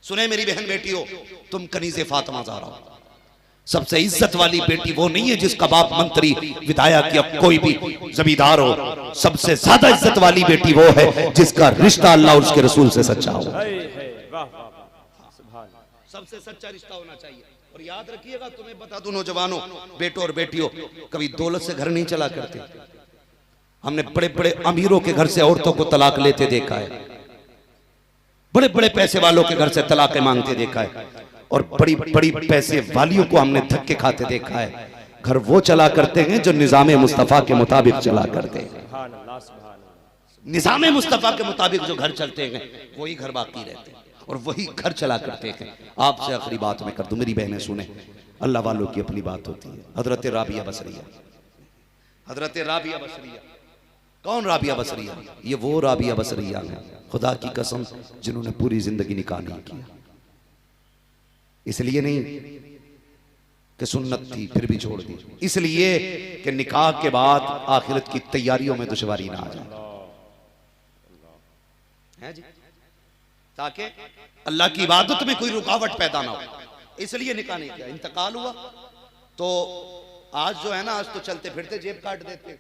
सुने मेरी बहन बेटियों, तुम कनीज़े फातिमा ज़हरा हो। सबसे इज्जत वाली बेटी वो नहीं है जिसका बाप मंत्री विधायक या कोई भी जमींदार हो। सबसे ज्यादा इज्जत वाली बेटी वो है जिसका रिश्ता अल्लाह और उसके रसूल से सच्चा हो। सबसे सच्चा रिश्ता होना चाहिए। और याद रखिएगा, तुम्हें बता दूं नौजवानों, बेटों और बेटियों, कभी दौलत से घर नहीं चला करते। हमने बड़े बड़े अमीरों के घर से औरतों को तलाक लेते देखा है, बड़े बड़े पैसे वालों के घर से तलाक मांगते देखा है, और बड़ी बड़ी पैसे वालियों को हमने धक्के खाते देखा है। घर वो चला करते हैं जो निजामे मुस्तफा के मुताबिक चला करते हैं। निजामे मुस्तफा के मुताबिक जो घर चलते हैं वही घर बाकी रहते हैं और वही घर चला करते हैं। आपसे आखिरी बात मैं कर दूं, मेरी बहनें सुने, अल्लाह वालों की अपनी बात होती है। हजरत राबिया बसरिया, हजरत राबिया बसरिया, कौन राबिया बसरिया? ये वो राबिया बसरिया है, खुदा की कसम, जिन्होंने पूरी जिंदगी निकाह नहीं किया। इसलिए नहीं कि सुन्नत थी फिर भी छोड़ दी, इसलिए कि निकाह के बाद आखिरत की तैयारियों में दुश्वारी ना आ जाए, है जी, ताकि अल्लाह की इबादत में कोई रुकावट पैदा ना हो। इसलिए निकाह नहीं किया। इंतकाल हुआ तो आज जो है ना, आज तो चलते फिरते जेब काट देते,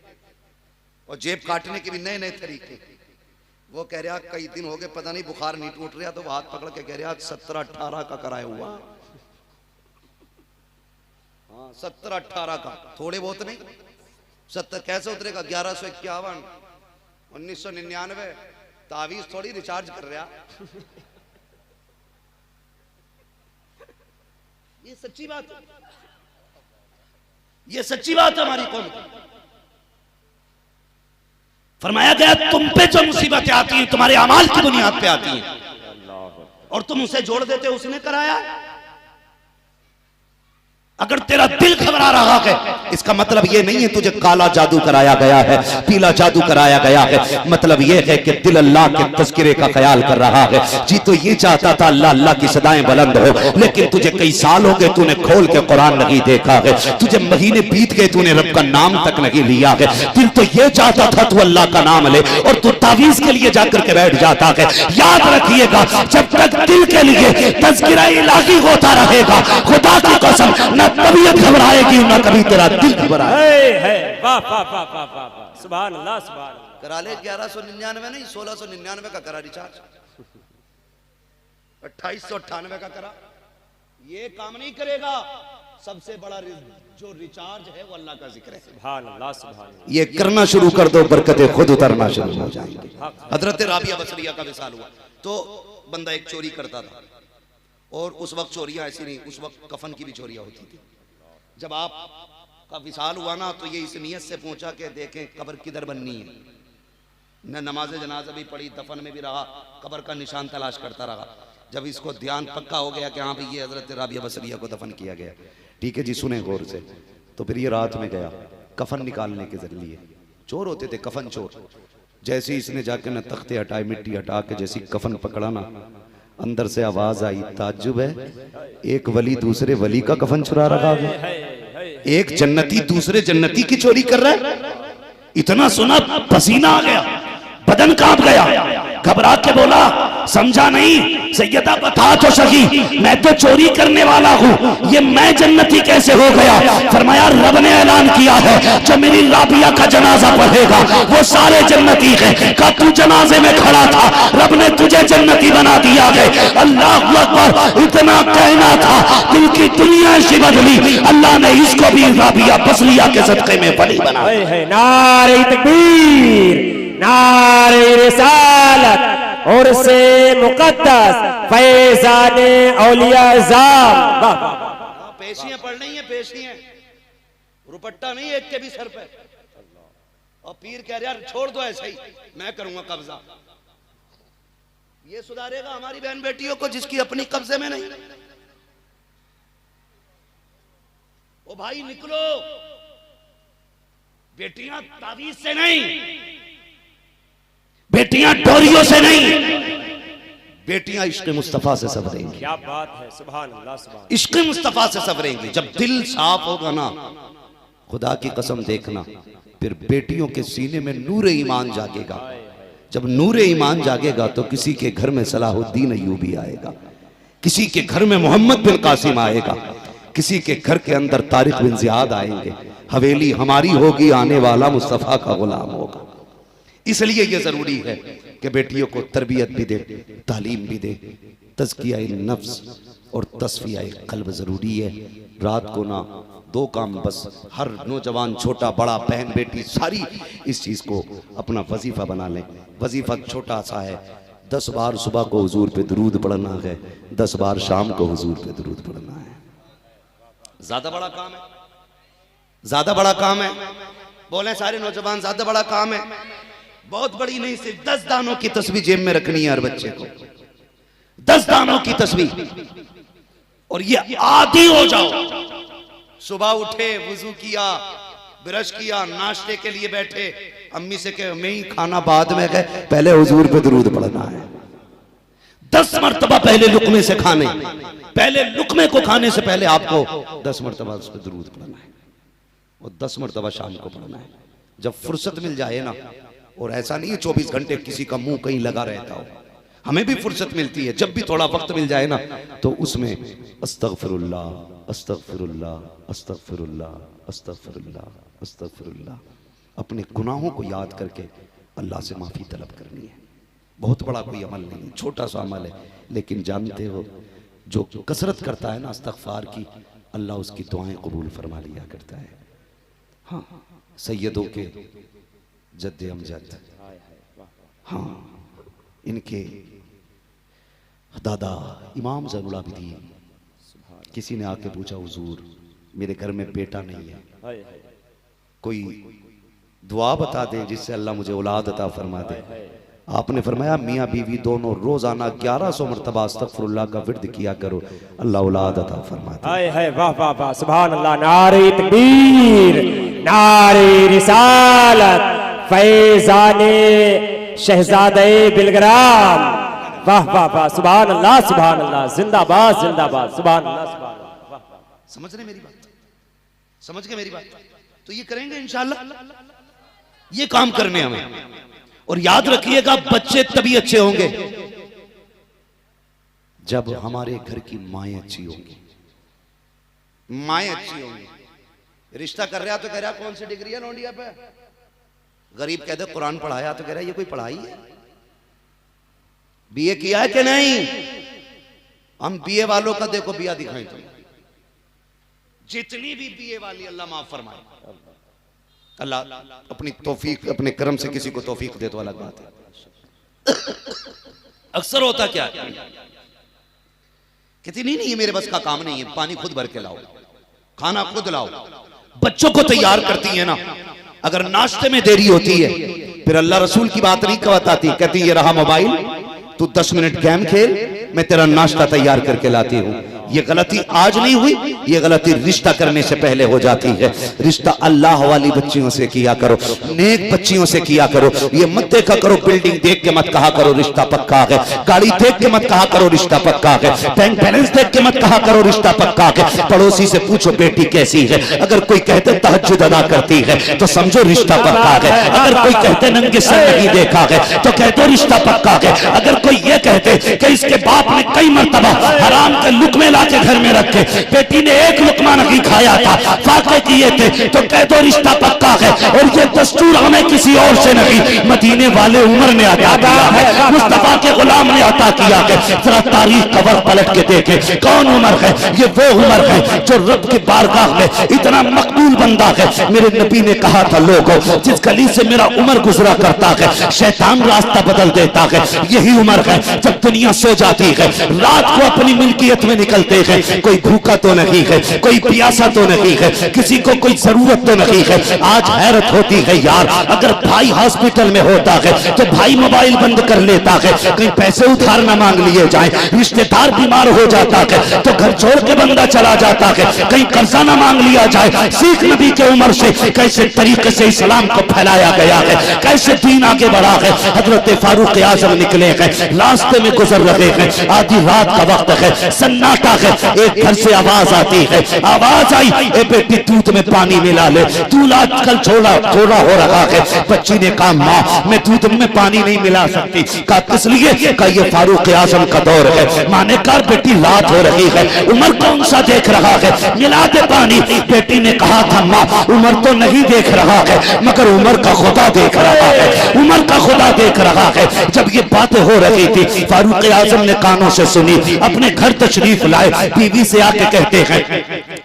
और जेब काटने के भी नए नए तरीके। वो कह रहा कई दिन हो गए पता नहीं बुखार नहीं टूट रहा, तो वो हाथ पकड़ के कह रहा 17-18 का कराया हुआ। हाँ 17-18 का, थोड़े बहुत नहीं। 70 कैसे उतरेगा? 1151, 1999, तावीज थोड़ी रिचार्ज कर रहा। ये सच्ची बात है, ये सच्ची बात है हमारी कौम की। फरमाया गया तुम पे जो मुसीबतें आती हैं तुम्हारे अमाल की बुनियाद पे आती हैं, और तुम उसे जोड़ देते हो उसने कराया। अगर तेरा दिल घबरा रहा है इसका मतलब यह नहीं है तुझे काला जादू कराया गया है, पीला जादू कराया गया है। मतलब यह है कि दिल अल्लाह के तज़किरे का ख्याल कर रहा है। जी तो ये चाहता था अल्लाह अल्लाह की सदाएं बुलंद हो, लेकिन तुझे कई साल हो गए तूने खोल के कुरान नहीं देखा है, तुझे महीने बीत गए तूने रब का नाम तक नहीं लिया है। दिल तो ये चाहता था तू अल्लाह का नाम ले और तू तावीज के लिए जाकर के बैठ जाता है। याद रखिएगा, जब तक दिल के लिए तज़किरा इलाही होता रहेगा, खुदा की कसम न तबीयत घबराएगी ना कभी तेरा दिल घबराएगा। वाह वाह वाह वाह वाह, सुभान अल्लाह सुभान अल्लाह। करा ले 1199 नहीं 1699 का करा रिचार्ज, 2898 का करा, ये काम नहीं करेगा। सबसे बड़ा जो रिचार्ज है वो अल्लाह का जिक्र है। सुभान अल्लाह सुभान अल्लाह। ये करना शुरू कर दो, बरकतें खुद उतरना शुरू हो जाएंगी। हजरत राबिया बसरिया का विसाल हुआ तो बंदा एक चोरी करता था, और उस वक्त चोरियां ऐसी नहीं, उस वक्त कफन की भी चोरियां होती थी। जब आप का विसाल हुआ ना तो ये इस नियत से पहुंचा के देखें कब्र किधर बननी है। न नमाज जनाजा भी पढ़ी, दफन में भी रहा, कब्र का निशान तलाश करता रहा। जब इसको ध्यान पक्का हो गया कि हाँ भाई ये हजरत राबिया बसरिया को दफन किया गया, ठीक है जी सुने गौर से, तो फिर ये रात में गया कफन निकालने के जरिए। चोर होते थे कफन चोर। जैसे इसने जाके ना तख्ते हटाए, मिट्टी हटा के जैसी कफन पकड़ा ना, अंदर से आवाज आई, ताज्जुब है, एक वली दूसरे वली का कफन चुरा रहा है, एक जन्नती दूसरे जन्नती की चोरी कर रहा है। इतना सुना पसीना आ गया, बदन कांप गया, घबरा के बोला समझा नहीं सैयदा बता तो सही, मैं तो चोरी करने वाला हूँ, ये मैं जन्नती कैसे हो गया? फरमाया रब ने ऐलान किया है जो मेरी राबिया का जनाजा पढ़ेगा वो सारे जन्नती हैं। का तू जनाजे में खड़ा था, रब ने तुझे जन्नती बना दिया है। अल्लाह अकबर, इतना कहना था दिल की दुनिया से बदली, अल्लाह ने इसको भी राबिया बसरिया के सदक़े में वली बना। नारे तकबीर, नारे रिसालत और से मुकद्दस फैज़ाने औलिया ज़ाम। पेशियां पढ़नी है, पेशियां, रुपट्टा नहीं एक के भी सर पे। और पीर कह रहा छोड़ दो ऐसे ही, मैं करूंगा कब्जा। ये सुधारेगा हमारी बहन बेटियों को जिसकी अपनी कब्जे में नहीं। ओ भाई निकलो, बेटियां तावीज से नहीं, बेटियां डोरियों से नहीं, बेटियां इश्क मुस्तफा से सबरेंगी। क्या बात है, सुभान अल्लाह सुभान। इश्क मुस्तफा से सबरेंगी। जब दिल साफ होगा ना, खुदा की कसम देखना, फिर बेटियों के सीने में नूर ईमान जागेगा। जब नूर ईमान जागेगा तो किसी के घर में सलाहुद्दीन अय्यूबी आएगा, किसी के घर में मोहम्मद बिन कासिम आएगा, किसी के घर के अंदर तारिक बिन जियाद आएंगे, हवेली हमारी होगी, आने वाला मुस्तफ़ा का गुलाम होगा। इसलिए यह जरूरी है कि बेटियों को तरबियत भी दे, तालीम भी दे, तज़किया नफ्स और तस्फिया क़ल्ब जरूरी है। रात को ना दो काम बस, हर नौजवान छोटा बड़ा बहन बेटी सारी इस चीज़ को अपना वजीफ़ा बना लें। वजीफ़ा छोटा सा है, 10 बार सुबह को हुजूर पे दरूद पढ़ना है, 10 बार शाम को हुजूर पे दरूद पढ़ना है। ज्यादा बड़ा काम है, ज्यादा बड़ा काम है, बोले सारे नौजवान ज्यादा बड़ा काम है। बहुत बड़ी नहीं, सिर्फ 10 दानों की तस्बीह जेब में रखनी है हर बच्चे को, 10 दानों की तस्बीह, और ये आदी हो जाओ। सुबह उठे, वुजू किया, ब्रश किया, नाश्ते के लिए बैठे, अम्मी से कहे मैं ही खाना बाद में गए, पहले हुजूर पे दरूद पढ़ना है। 10 मरतबा पहले लुकमे से खाने, पहले लुकमे को खाने से पहले आपको 10 मरतबा उस पर दरूद पढ़ना है, और 10 मरतबा शाम को पढ़ना है जब फुर्सत मिल जाए ना। और ऐसा नहीं है 24 घंटे किसी का मुंह कहीं लगा रहता हो, हमें भी फुर्सत मिलती है, जब भी थोड़ा वक्त मिल जाए ना तो उसमें अस्तगफिरुल्लाह अस्तगफिरुल्लाह अस्तगफिरुल्लाह अस्तगफिरुल्लाह अस्तगफिरुल्लाह, अपने गुनाहों को याद करके अल्लाह से माफ़ी तलब करनी है। बहुत बड़ा कोई अमल नहीं है, छोटा सा अमल है, लेकिन जानते हो जो कसरत करता है ना इस्तगफार की, अल्लाह उसकी दुआएं कबूल फरमा लिया करता है। हाँ, सैयदों के जद्दे अमजद, हाँ, इनके दादा इमाम ज़ैनुल आबिदीन, किसी ने आके पूछा हुजूर मेरे घर में बेटा नहीं है, कोई दुआ बता दें जिससे अल्लाह मुझे औलाद अता फरमा दे। आपने फरमाया मियाँ बीवी दोनों रोजाना 1100 मरतबा अस्तगफिरुल्लाह का विर्द किया करो, अल्लाह औलाद अता फरमा दे। हाय हाय, वाह वाह वाह, सुभान अल्लाह, नारे तकबीर, नारे रिसालत, फैज़ाने शहजादे बिलग्राम, वाह वाह वाह, सुभान अल्लाह जिंदाबाद जिंदाबाद, सुभान अल्लाह सुभान अल्लाह। समझ रहे मेरी बात? समझ गए मेरी बात? तो ये करेंगे इंशाअल्लाह, ये काम करने हमें। और याद रखिएगा बच्चे तभी अच्छे होंगे जब हमारे घर की माएं अच्छी होंगी, माएं अच्छी होंगी। रिश्ता कर रहा तो कह रहा कौन सी डिग्री है लौंडिया पे, गरीब कहते कुरान पढ़ाया तो कह रहा ये कोई पढ़ाई है, बीए किया है कि नहीं? हम बीए वालों का देखो बिया दिखाएं तो, जितनी भी बीए वाली अल्लाह माफ फरमाए, अल्लाह अपनी तौफीक अपने करम से किसी को तौफीक दे तो अलग बात है। अक्सर होता क्या है, कहती नहीं ये मेरे बस का काम नहीं है, पानी खुद भर के लाओ, खाना खुद लाओ। बच्चों को तैयार करती है ना, अगर नाश्ते में देरी होती है फिर अल्लाह रसूल की बात नहीं बताती, कहती ये रहा मोबाइल, तू 10 मिनट गेम खेल, मैं तेरा नाश्ता तैयार करके लाती हूँ। ये गलती आज नहीं हुई, ये गलती रिश्ता करने से पहले हो जाती है। रिश्ता अल्लाह वाली बच्चियों से किया करो, नेक बच्चियों से किया करो। ये मत देखा करो, बिल्डिंग देख के मत कहा करो रिश्ता पक्का है, गाड़ी देख के मत कहा करो रिश्ता पक्का है, बैंक बैलेंस देख के मत कहा करो रिश्ता पक्का है। पड़ोसी से पूछो बेटी कैसी है, अगर कोई कहते तहज्जुद अदा करती है तो समझो रिश्ता पक्का है। अगर कोई कहते नंगे सर नहीं देखा है तो कहते रिश्ता पक्का है। अगर कोई ये कहते कि इसके बाप ने कई मरतबा हराम के लुकमे लाके घर में रखे, बेटी ने एक लुकमा नहीं खाया था, फाके किए थे, तो कह दो रिश्ता पक्का है। और ये दस्तूर हमें किसी और से नहीं, मदीने वाले उमर ने अता किया है, मुस्तफा के गुलाम ने अता किया है। जरा तारीख कवर पलट के देखे कौन उमर है, ये वो उमर है जो रब के बारगाह में इतना मकबूल बंदा है। मेरे नबी ने कहा था लोगों, जिस गली से मेरा उमर गुजरा करता है शैतान रास्ता बदल देता है, यही उमर है जब दुनिया सो जाती है, रात को अपनी मिल्कियत में निकलते हैं। कोई भूखा तो नहीं है, कोई प्यासा तो नहीं है, किसी को कोई जरूरत तो नहीं है। आज हैरत होती है यार, अगर भाई हॉस्पिटल में होता है तो भाई मोबाइल बंद कर लेता है, कहीं पैसे उधार न मांग लिए जाए, रिश्तेदार बीमार हो जाता है तो घर छोड़ के बंदा चला जाता है, कहीं कर्जा न मांग लिया जाए। सीख नबी के उम्र से कैसे तरीके से इस्लाम को फैलाया गया है, कैसे दीन आगे बढ़ा है। हजरत फारूक आजम निकले हैं, रास्ते में गुजर रहे हैं, आधी रात का वक्त है, सन्नाटा है, एक घर से आवाज आती है, आवाज आई, ए बेटी दूध में पानी मिला ले, दूध आजकल थोड़ा हो रहा है। बच्ची ने कहा माँ मैं दूध में पानी नहीं मिला सकती। कहा किस लिए? कहा ये फारूक आजम का दौर है। माँ ने कहा बेटी रात हो रही है, उमर कौन सा देख रहा है, मिला दे पानी। बेटी ने कहा था माँ उमर तो नहीं देख रहा है, मगर उमर का खुदा देख रहा है, उमर का खुदा देख रहा है। जब ये बातें हो रही थी फारूक आजम ने कानों से सुनी, अपने घर तशरीफ लाए, बीवी से आके कहते हैं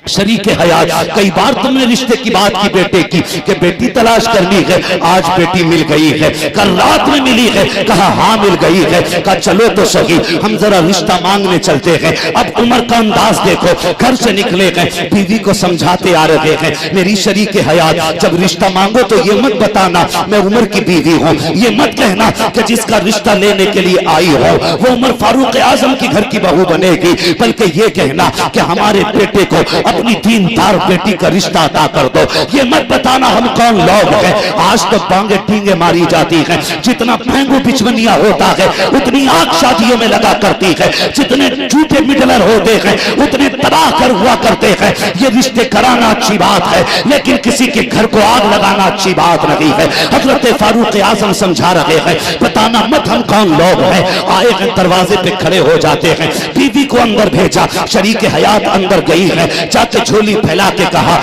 शरीके हयात कई बार तुमने रिश्ते की बात की बेटे की कि बेटी तलाश करनी है, आज बेटी मिल गई है, कल रात में मिली है। कहा हाँ मिल गई है। कहा चलो तो सही हम जरा रिश्ता मांगने चलते हैं। अब उमर का अंदाज देखो, घर से निकले गए, बीवी को समझाते आ रहे हैं मेरी शरीके हयात जब रिश्ता मांगो तो ये मत बताना मैं उमर की बीवी हूँ, ये मत कहना कि जिसका रिश्ता लेने के लिए आई हो वो उमर फारूक आजम की घर की बहू बनेगी, बल्कि ये कहना कि हमारे बेटे को अपनी दीनदार बेटी का रिश्ता अता कर दो। ये मत बताना हम कौन लोग हैं। आज तो बांगे टींगे मारी जाती हैं, जितना महंगू बिचवनिया होता है उतनी आग शादियों में लगा करती है, जितने झूठे मिडलर होते हैं उतने तबाह कर हुआ करते हैं। ये रिश्ते कराना अच्छी बात है, लेकिन किसी के घर को आग लगाना अच्छी बात नहीं है। हजरत फारूक आजम समझा रहे हैं बताना मत हम कौन लोग हैं। आए हैं दरवाजे पे खड़े हो जाते हैं, बीवी को अंदर भेजा, शरीके हयात अंदर गई है, जाके झोली फैला के कहा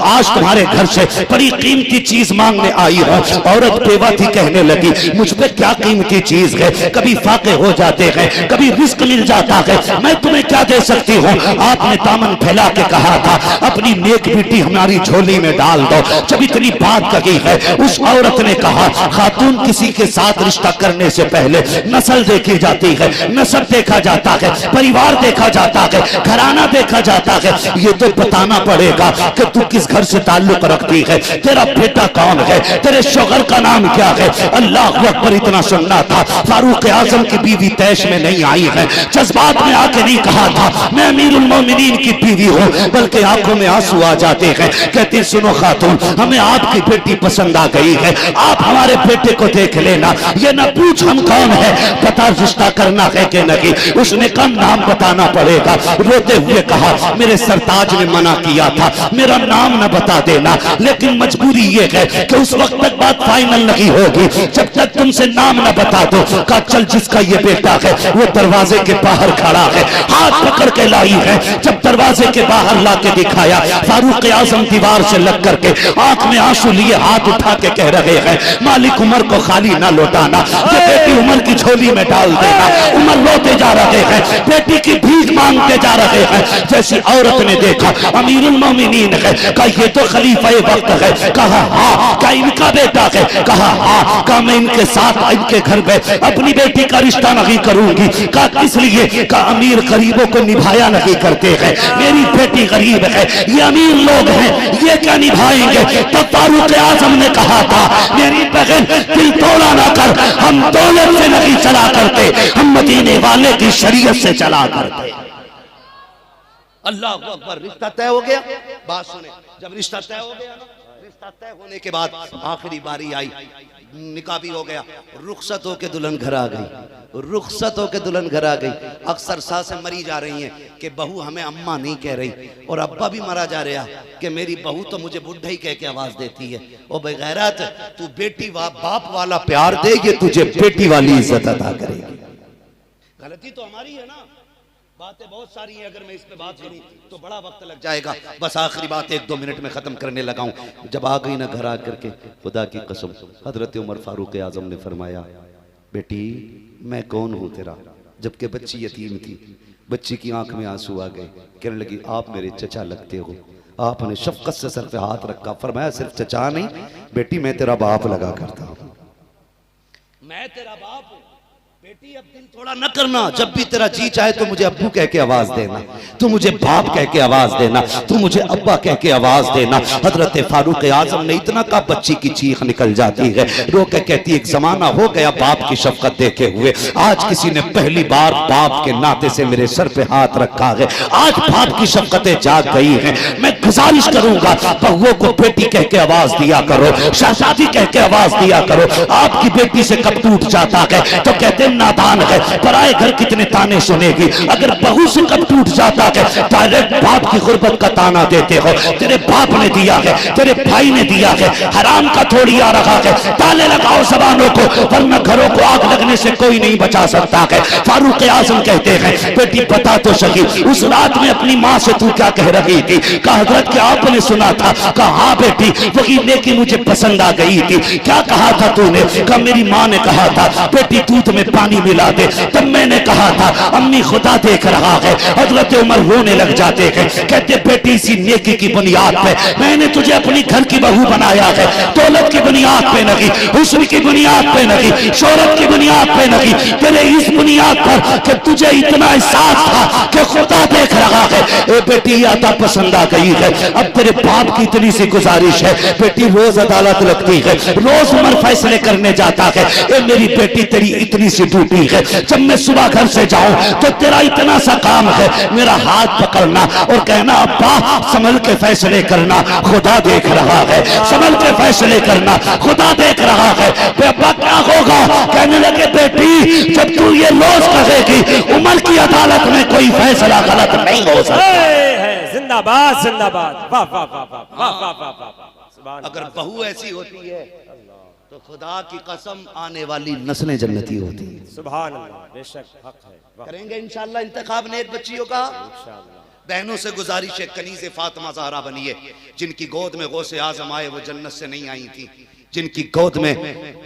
आज तुम्हारे घर से बड़ी कीमती चीज मांगने आई हो। औरत बेवा थी, कहने लगी मुझ पे क्या कीमती चीज है, कभी फाके हो जाते हैं, कभी रिस्क मिल जाता है, मैं तुम्हें क्या दे सकती हूँ। आपने दामन फैला के कहा था अपनी नेक बेटी हमारी झोली में डाल दो। जब इतनी बात कही है उस औरत ने कहा खातून किसी के साथ रिश्ता करने से पहले नस्ल देखी जाती है, नस्ल देखा जाता है, परिवार देखा जाता है, घराना देखा जाता है। ये तो बताना पड़ेगा कि तू किस घर से ताल्लुक रखती है, तेरा बेटा कौन है, तेरे शोहर का नाम क्या है। अल्लाह अकबर इतना सुनना था। फारूक आजम की बीवी तैश में नहीं आई है, जज्बात में आके नहीं कहा था मैं अमीरुल मोमिनीन की बीवी हूँ, बल्कि आंखों में आंसू आ जाते हैं। कहती सुनो खातून हमें आपकी बेटी पसंद आ गई है, आप हमारे बेटे को देख लेना, ये ना पूछ हम कौन है, बता रिश्ता करना है कि नहीं। उसने कहा नाम बताना पड़ेगा। रोते हुए कहा मेरे सरताज ने मना किया था मेरा नाम न बता देना, लेकिन मजबूरी ये है कि उस वक्त तक बात फाइनल नहीं होगी जब तक तुमसे नाम न बता दो। कहा चल जिसका ये बेटा है वो दरवाजे के बाहर खड़ा है, हाथ पकड़ के लाई है। जब दरवाजे के बाहर ला के दिखाया फारूक आजम दीवार से लग करके आंख में आंसू लिए हाथ उठा के कह रहे हैं मालिक उमर को खाली ना लौटाना, ये बेटी उमर की झोली में डाल देना। उमर रोते जा रहे हैं, बेटी की भीख मांगते जा रहे हैं। जैसी औरत ने देखा अमीरुल मोमिनीन है, कहा ये तो खलीफा वक्त है। कहा हाँ क्या इनका बेटा है? कहा हाँ। कहा मैं इनके साथ इनके घर में अपनी बेटी का रिश्ता नहीं करूंगी। कहा किस लिए? कहा अमीर गरीबों को निभाया नहीं करते हैं, मेरी बेटी गरीब है, ये अमीर लोग हैं, ये क्या निभाएंगे। तब फारूक आजम ने कहा था मेरी बहन दिल तोड़ा ना कर, हम दौलत से नहीं चला करते, हम मदीने वाले की शरीयत से चला करते। अल्लाह अकबर। रिश्ता तय हो गया। बात सुने, जब रिश्ता तय हो गया, रिश्ता तय होने के बाद आखिरी बारी आई, निकाह भी हो गया, रुखसत होके दुल्हन घर आ गई, रुखसत होके दुल्हन घर आ गई। अक्सर सासें मरी जा रही हैं कि बहू हमें अम्मा नहीं कह रही, और अब्बा भी मरा जा रहा कि मेरी बहू तो मुझे बुढ़ा ही कह के आवाज देती है। ओ बेगैरत, तू बेटी बाप वाला प्यार दे, ये तुझे बेटी वाली इज्जत अता करेगी। गलती तो हमारी है ना, बातें बहुत सारी हैं, अगर मैं इस पे बात करूं तो बड़ा वक्त लग जाएगा। बस आखिरी बात 1-2 मिनट में खत्म करने लगा हूं। जब आ गई ना घर आकर के, खुदा की कसम हजरत उमर फारूक आजम ने फरमाया बेटी मैं कौन हूं तेरा। जबकि बच्ची यतीम थी, बच्ची की आंख में आंसू आ गए, कहने लगी आप मेरे चचा लगते हो। आपने शफकत से सर पे हाथ रखा, फरमाया सिर्फ चचा नहीं बेटी मैं तेरा बाप लगा करता हूं, मैं तेरा बाप हूं बेटी। अब दिल थोड़ा न करना, जब भी तेरा जी चाहे तो मुझे अब्बू कह के आवाज देना, तू मुझे बाप कह के आवाज देना, तू मुझे अब्बा कह के आवाज देना। हजरत फारूक आजम ने इतना कहा बच्ची की चीख निकल जाती है, रो के कहती एक जमाना हो गया बाप की शफकत देखे हुए, आज किसी ने पहली बार बाप के नाते से मेरे सर पे हाथ रखा है, आज बाप की शफकतें जाग गई हैं। मैं गुजारिश करूंगा बहुओं को बेटी कह के आवाज दिया करो, शहजादी कह के आवाज दिया करो। आपकी बेटी से कब टूट जाता है तो कहते नादान है, पराए घर कितने ताने सुनेगी। अगर बहू से कब टूट जाता है, डायरेक्ट बाप की गुर्बत का ताना देते हो। तेरे बाप ने दिया है, तेरे भाई ने दिया है, हराम का थोड़ी आ रहा है। ताले लगाओ जबानों को, वरना घरों को आग लगने से कोई नहीं बचा सकता है। फारूक आजम कहते हैं, बेटी बता तो सही, उस रात में अपनी माँ से तू क्या कह रही थी? कहा हजरत क्या आपने सुना था? कहा हाँ बेटी, वही नेकी मुझे पसंद आ गई थी। क्या कहा था तूने? कहा मेरी माँ ने कहा था बेटी दूध में पानी मिला दे। तब मैंने कहा था अम्मी खुदा देख रहा है। हजरत उमर रोने लग जाते हैं, कहते बेटी इसी नेकी की बुनियाद पे मैंने तुझे अपनी घर की बहू बनाया है। दौलत की बुनियाद पे नहीं, हुस्न की बुनियाद पे नहीं, शोहरत की बुनियाद पे नहीं, तेरे इस बुनियाद पर कि तुझे इतना एहसास था कि खुदा देख रहा है। ए बेटी आता पसंद आ गई है। अब तेरे बाप की इतनी सी गुजारिश है, बेटी रोज अदालत लगती है, रोज उमर फैसले करने जाता है। ए मेरी बेटी तेरी इतनी सी ड्यूटी है, जब मैं सुबह घर से जाऊं तो तेरा इतना सा काम है, मेरा हाथ पकड़ना और कहना अब्बा संभल के फैसले करना, खुदा देख रहा है। संभल के फैसले करना, खुदा देख रहा है। अब्बा क्या होगा? कहने लगे बेटी जब तू ये रोज कहेगी उमर की अदालत में कोई फैसला गलत नहीं हो सकता। जिंदाबाद जिंदाबाद, वाह वाह वाह वाह वाह वाह वाह वाह। सुभान अगर बहू ऐसी होती है तो खुदा की कसम आने वाली नस्लें जन्नती होती हैं। सुभान अल्लाह, बेशक हक है। वाह, करेंगे इंशाअल्लाह इंतखाब नेक बच्चियों का। बहनों से गुजारिश है, कनीज़े फातिमा ज़हरा बनिए। जिनकी गोद में गौसे आजम आए वो जन्नत से नहीं आई थी। जिनकी गोद में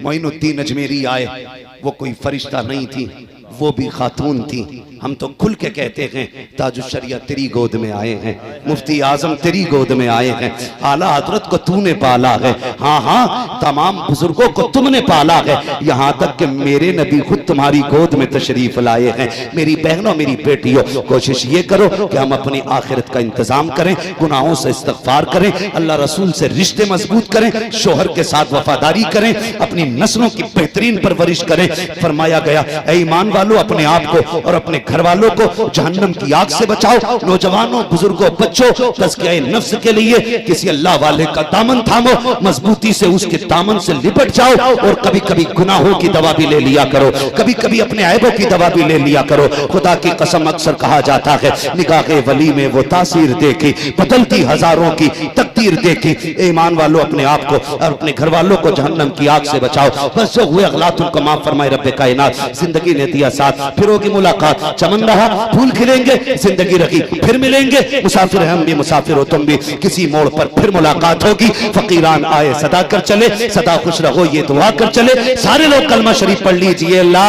मोइनुद्दीन अजमेरी आए वो कोई फरिश्ता नहीं थी, वो भी खातून थी। हम तो खुल के कहते हैं ताजुश शरिया तेरी गोद में आए हैं, मुफ्ती आजम तेरी गोद में आए हैं, आला हजरत को तूने पाला है। हाँ हाँ, तमाम बुजुर्गों को तुमने पाला है, यहाँ तक कि मेरे नबी खुद तुम्हारी गोद में तशरीफ लाए हैं। मेरी बहनों मेरी बेटियों, कोशिश ये करो कि हम अपनी आखिरत का इंतजाम करें, गुनाहों से इस्तगफार करें, अल्लाह रसूल से रिश्ते मजबूत करें, शोहर के साथ वफादारी करें, अपनी नस्लों की बेहतरीन परवरिश करें। फरमाया गया ऐ ईमान वालों, अपने आप को और अपने घर वालों को जहन्नम की आग से बचाओ। नौजवानों बुजुर्गों बच्चों, तज़किया नफ्स के लिए किसी अल्लाह वाले का दामन थामो, मजबूती से उसके दामन से लिपट जाओ। और कभी कभी गुनाहों की दवा भी ले लिया करो, कभी कभी अपने ऐबों की दवा भी ले लिया करो। खुदा की कसम अक्सर कहा जाता है निगाहे वली में वो तासीर देखी, बदलती हजारों की तकदीर देखी। ईमान वालों, अपने आप को और अपने घर वालों को जहन्नम की आग से बचाओ। बस जो हुए अगलात उनको माफ फरमाए रब्बे कायनात। जिंदगी ने दिया साथ, फिर होगी मुलाकात, चमन रहा फूल खिलेंगे, जिंदगी रखी फिर मिलेंगे। मुसाफिर हम भी, मुसाफिर हो तुम भी, किसी मोड़ पर फिर मुलाकात होगी। फकीरान आए सदा कर चले, सदा खुश रहो ये दुआ कर चले। सारे लोग कलमा शरीफ पढ़ लीजिए, ला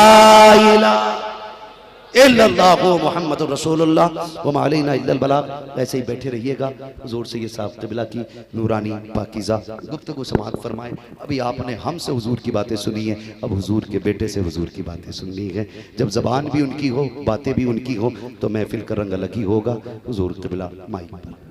इलाहा इल्लल्लाहु मुहम्मदुर रसूलुल्लाह व मा अलैना इल्लल बलाग। ऐसे ही बैठे रहिएगा। हुजूर से ये साहब क़िबला की नूरानी पाकीज़ा गुफ्तगू समाअत फरमाएं। अभी आपने हमसे हुजूर की बातें सुनी है, अब हुजूर के बेटे से हुजूर की बातें सुननी है। जब ज़बान भी उनकी हो, बातें भी उनकी हो, तो महफिल का रंग अलग ही होगा। हुजूर क़िबला माइक पर।